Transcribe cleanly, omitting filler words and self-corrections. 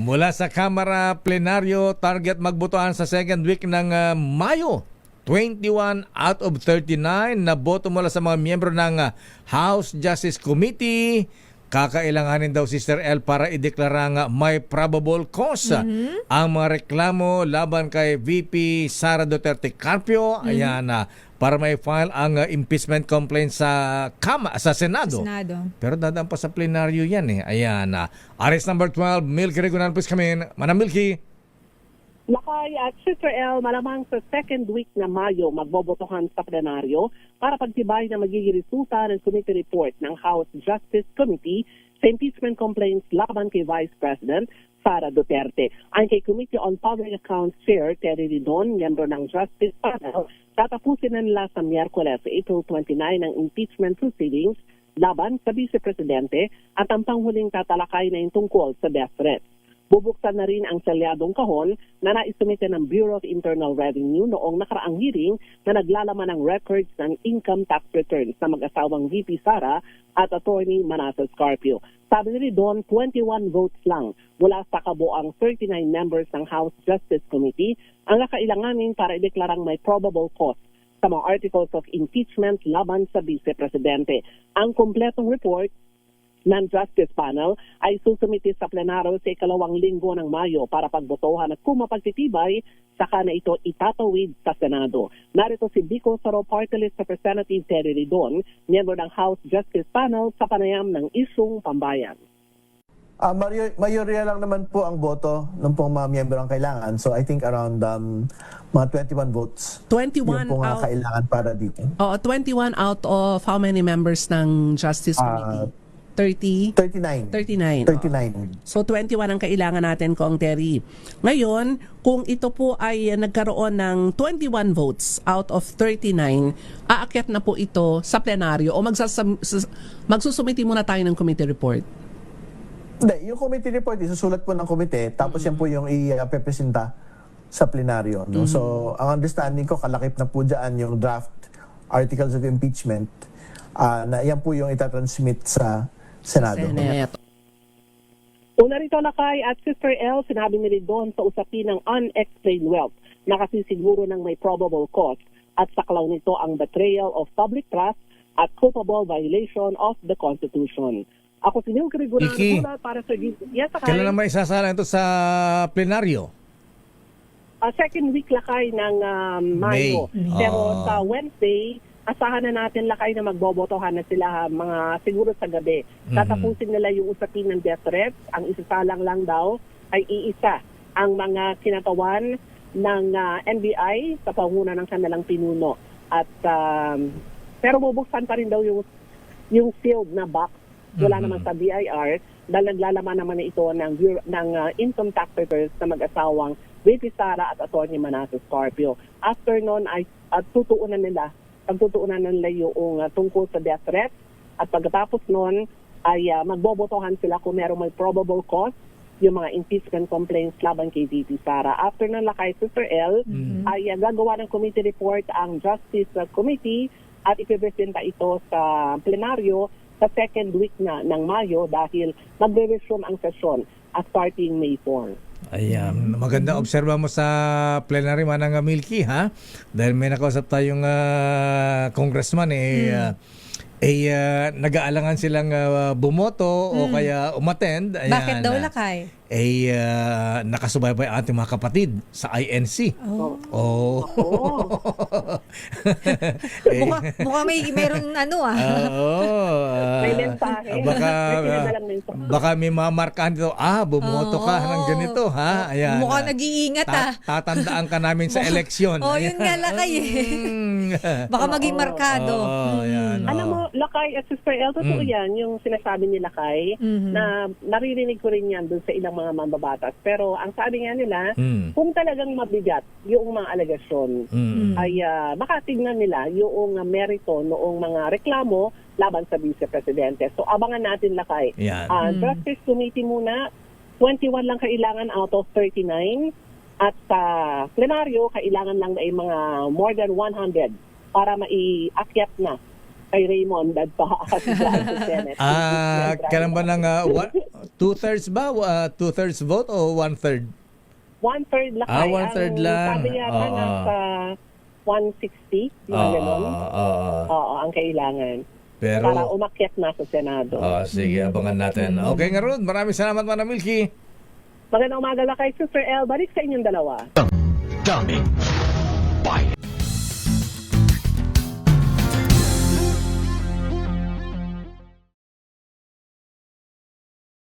Mula sa Kamara Plenaryo, target magbotohan sa second week ng Mayo. 21 out of 39 na boto mula sa mga miyembro ng House Justice Committee. Kakailanganin daw Sister L para ideklara nga may probable cause ang mga reklamo laban kay VP Sara Duterte Carpio. Ayan na para may file ang impeachment complaint sa Senado. Pero dadaan pa sa plenaryo yan eh. Ayan na. Arrest number 12, Milky Regular, please come in. Manang Milky. Lakay at Sister L, malamang sa second week na Mayo magbobotohan sa plenaryo para pagtibay na magiging resulta ng committee report ng House Justice Committee sa impeachment complaints laban kay Vice President Sara Duterte. Ayon kay Committee on Public Accounts Chair Terry Ridon, miyembro ng Justice Panel, tatapusin na nila sa Miyerkules, April 29 ang impeachment proceedings laban sa Vice Presidente at ang panghuling tatalakay na yung tungkol sa death threat. Bubuksan na rin ang selyadong kahon na naisumite ng Bureau of Internal Revenue noong nakaraang hearing na naglalaman ng records ng income tax returns na mag-asawang VP Sara at Attorney Manasseh Carpio. Sabi ni Don, 21 votes lang mula sa kabuang 39 members ng House Justice Committee ang nakailanganin para ideklarang may probable cause sa mga articles of impeachment laban sa Vice Presidente. Ang kompletong report ng Justice Panel ay susumiti sa plenaryo sa ikalawang linggo ng Mayo para pagbotohan at kung mapagtitibay, saka na ito itatawid sa Senado. Narito si Vico Saro, Party List Representative Terry Ridon, miyembro ng House Justice Panel sa panayam ng isyung pambayan. Mayorya lang naman po ang boto ng pong mga miyembro ang kailangan. So I think around mga 21 votes. 21 yung pong out. kailangan para dito. 21 out of how many members ng Justice Committee? 30? 39. 39. 39. So 21 ang kailangan natin, Kong Terry. Ngayon, kung ito po ay nagkaroon ng 21 votes out of 39, aakyat na po ito sa plenaryo o magsusumiti muna tayo ng committee report? Hindi, yung committee report, isusulat po ng komite, tapos yan po yung ipepresenta sa plenaryo. No? So, ang understanding ko, kalakip na po dyan yung draft articles of impeachment na yan po yung itatransmit sa Senado. Senate. Una rito Lakay at Sister L, sinabi ni Ridon sa usapin ng unexplained wealth na kasi siguro ng may probable cause at saklaw nito ang betrayal of public trust at culpable violation of the Constitution. Ako si Neil Gregorio para sa Yes, Lakay. Kailan naman isasala ito sa plenaryo? Second week Lakay ng Mayo. May. Pero sa Wednesday, asahan na natin Lakay na magbobotohan na sila mga siguro sa gabi. Tatapusin nila yung usapin ng death threats. Ang isasalang lang daw ay iisa ang mga kinatawan ng NBI sa panguna ng kanilang pinuno. At pero bubuksan pa rin daw yung sealed na box wala naman sa BIR dahil naglalaman naman na ito ng income tax returns na mag-asawang VP Sara at Attorney Manasseh Carpio. After noon ay pagtutuunan nila yung tungkol sa death threat at pagkatapos noon ay magbobotohan sila kung merong may probable cause yung mga impeachment complaints laban kay VP Sara. After ng Lakay Sister L, ay gagawa ng committee report ang Justice Committee at ipipresenta ito sa plenaryo sa second week na ng Mayo dahil magre-resume ang sesyon at starting May 4. Ayan, maganda obserba mo sa plenary Manang Milky ha. Dahil may nakausap tayong congressman nag-aalangan silang bumoto o kaya umattend. Ayan, Bakit daw Lakay? Nakasubaybay ating mga kapatid sa INC. Mukhang mayroon may mensahe. Baka may mamarkahan dito, bumoto ka ng ganito ha. Ayan, mukhang nag-iingat tatandaan ka namin sa eleksyon. Yun nga Lakay baka maging markado. Alam mo, Lakay at Sister El, totoo yan, yung sinasabi ni Lakay, na naririnig ko rin yan dun sa ilang mga mambabatas. Pero ang sabi nga nila, kung talagang mabigat yung mga alegasyon, ay baka tignan nila yung merito noong mga reklamo laban sa Vice Presidente. So abangan natin Lakay. Justice Committee muna, 21 lang kailangan out of 39. At sa plenaryo, kailangan lang ay mga more than 100 para maiakyat na kay Raymond at pa sa Senate. Kailan ba ng 2/3 ba? 2/3 vote o 1/3? 1/3 lang. One-third lang. Sabi yata Oo. nasa 160. Mga ganun. Oo, ang kailangan. Pero, Para umakyat na sa Senado. sige, abangan natin. Okay nga Rod, maraming salamat Manang Milky. Magandang umaga lang kay Sister El. Balik sa inyong dalawa. Daming bayan.